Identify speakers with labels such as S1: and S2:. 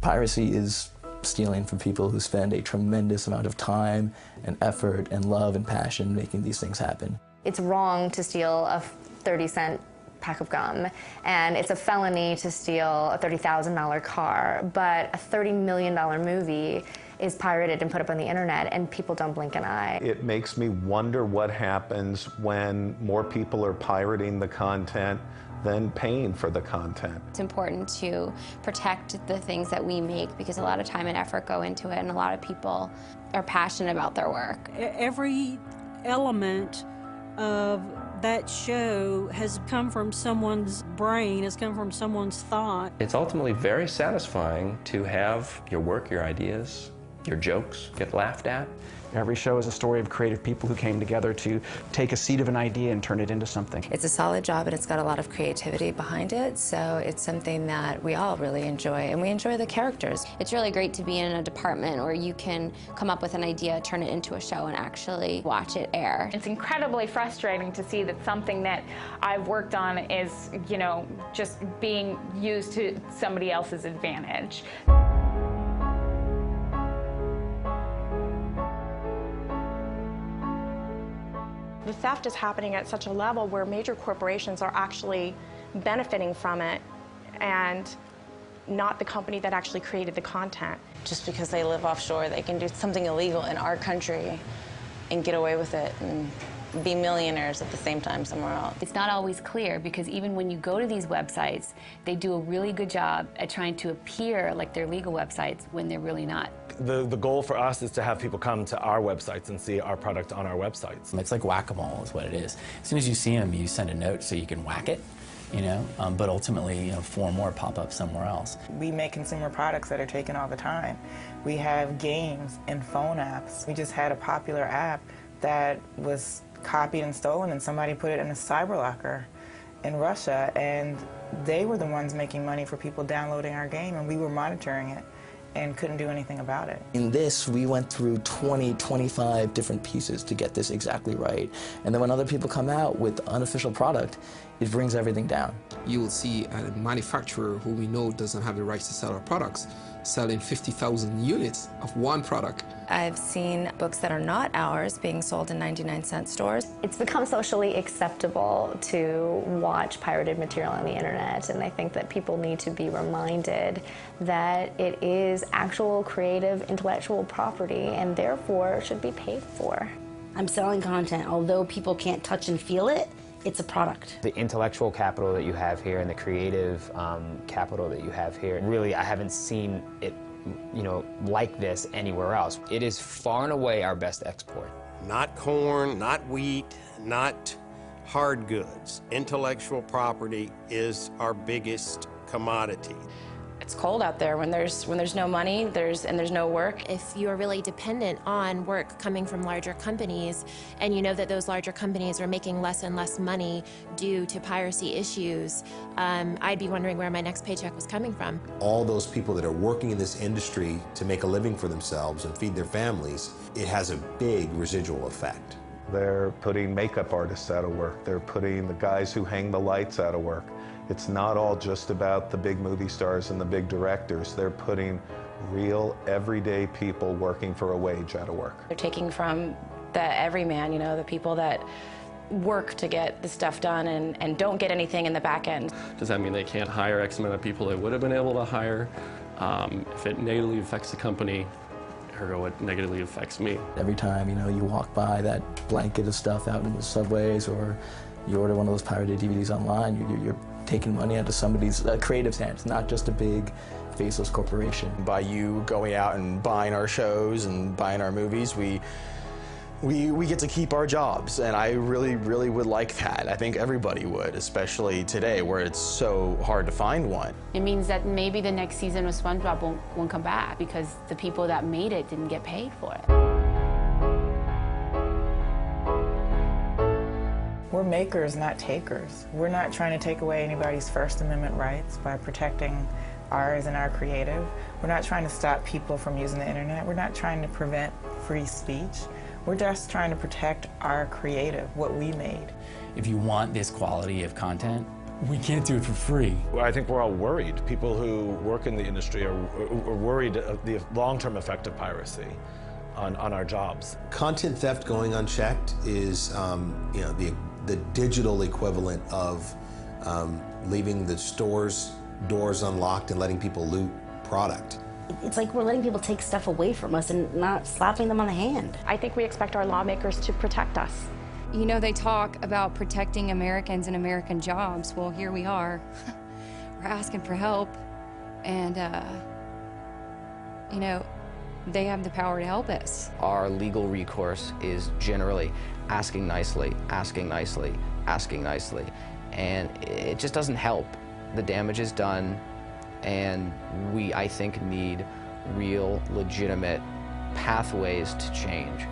S1: Piracy is stealing from people who spend a tremendous amount of time and effort and love and passion making these things happen.
S2: It's wrong to steal a 30-cent pack of gum, and it's a felony to steal a $30,000 car, but a $30 million movie is pirated and put up on the internet, and people don't blink an eye.
S3: It makes me wonder what happens when more people are pirating the content than paying for the content.
S4: It's important to protect the things that we make because a lot of time and effort go into it, and a lot of people are passionate about their work.
S5: Every element of that show has come from someone's brain, has come from someone's thought.
S6: It's ultimately very satisfying to have your work, your ideas, your jokes get laughed at.
S7: Every show is a story of creative people who came together to take a seed of an idea and turn it into something.
S8: It's a solid job and it's got a lot of creativity behind it, so it's something that we all really enjoy, and we enjoy the characters.
S4: It's really great to be in a department where you can come up with an idea, turn it into a show, and actually watch it air.
S9: It's incredibly frustrating to see that something that I've worked on is, you know, just being used to somebody else's advantage.
S10: The theft is happening at such a level where major corporations are actually benefiting from it and not the company that actually created the content.
S8: Just because they live offshore, they can do something illegal in our country and get away with it and be millionaires at the same time somewhere else.
S11: It's not always clear because even when you go to these websites, they do a really good job at trying to appear like they're legal websites when they're really not.
S12: The goal for us is to have people come to our websites and see our product on our websites.
S13: It's like whack-a-mole is what it is. As soon as you see them, you send a note so you can whack it, you know, but ultimately, you know, 4 more pop up somewhere else.
S14: We make consumer products that are taken all the time. We have games and phone apps. We just had a popular app that was copied and stolen, and somebody put it in a cyber locker in Russia, and they were the ones making money for people downloading our game, and we were monitoring it and couldn't do anything about it.
S1: In this, we went through 20, 25 different pieces to get this exactly right. And then when other people come out with unofficial product, it brings everything down.
S15: You will see a manufacturer who we know doesn't have the rights to sell our products selling 50,000 units of one product.
S8: I've seen books that are not ours being sold in 99-cent stores.
S2: It's become socially acceptable to watch pirated material on the internet, and I think that people need to be reminded that it is actual creative intellectual property and therefore should be paid for.
S16: I'm selling content, although people can't touch and feel it. It's a product.
S17: The intellectual capital that you have here and the creative capital that you have here, really, I haven't seen it, you know, like this anywhere else. It is far and away our best export.
S18: Not corn, not wheat, not hard goods. Intellectual property is our biggest commodity.
S8: It's cold out there when there's no money, there's no work.
S19: If you're really dependent on work coming from larger companies, and you know that those larger companies are making less and less money due to piracy issues, I'd be wondering where my next paycheck was coming from.
S20: All those people that are working in this industry to make a living for themselves and feed their families, it has a big residual effect.
S3: They're putting makeup artists out of work. They're putting the guys who hang the lights out of work. It's not all just about the big movie stars and the big directors. They're putting real, everyday people working for a wage out of work.
S8: They're taking from the everyman, you know, the people that work to get the stuff done and don't get anything in the back end.
S6: Does that mean they can't hire X amount of people they would have been able to hire? If it negatively affects the company, ergo it negatively affects me.
S1: Every time, you know, you walk by that blanket of stuff out in the subways, or you order one of those pirated DVDs online, you're taking money out of somebody's creative hands, not just a big faceless corporation.
S12: By you going out and buying our shows and buying our movies, we get to keep our jobs, and I really, really would like that. I think everybody would, especially today where it's so hard to find one.
S11: It means that maybe the next season of SpongeBob won't come back because the people that made it didn't get paid for it.
S14: We're makers, not takers. We're not trying to take away anybody's First Amendment rights by protecting ours and our creative. We're not trying to stop people from using the internet. We're not trying to prevent free speech. We're just trying to protect our creative, what we made.
S13: If you want this quality of content,
S21: we can't do it for free.
S22: Well, I think we're all worried. People who work in the industry are worried of the long-term effect of piracy on our jobs.
S20: Content theft going unchecked is, you know, the digital equivalent of leaving the store's doors unlocked and letting people loot product.
S16: It's like we're letting people take stuff away from us and not slapping them on the hand.
S10: I think we expect our lawmakers to protect us.
S23: You know, they talk about protecting Americans and American jobs. Well, here we are. We're asking for help, and, you know, they have the power to help us.
S7: Our legal recourse is generally asking nicely, asking nicely, asking nicely, and it just doesn't help. The damage is done, and we, I think, need real, legitimate pathways to change.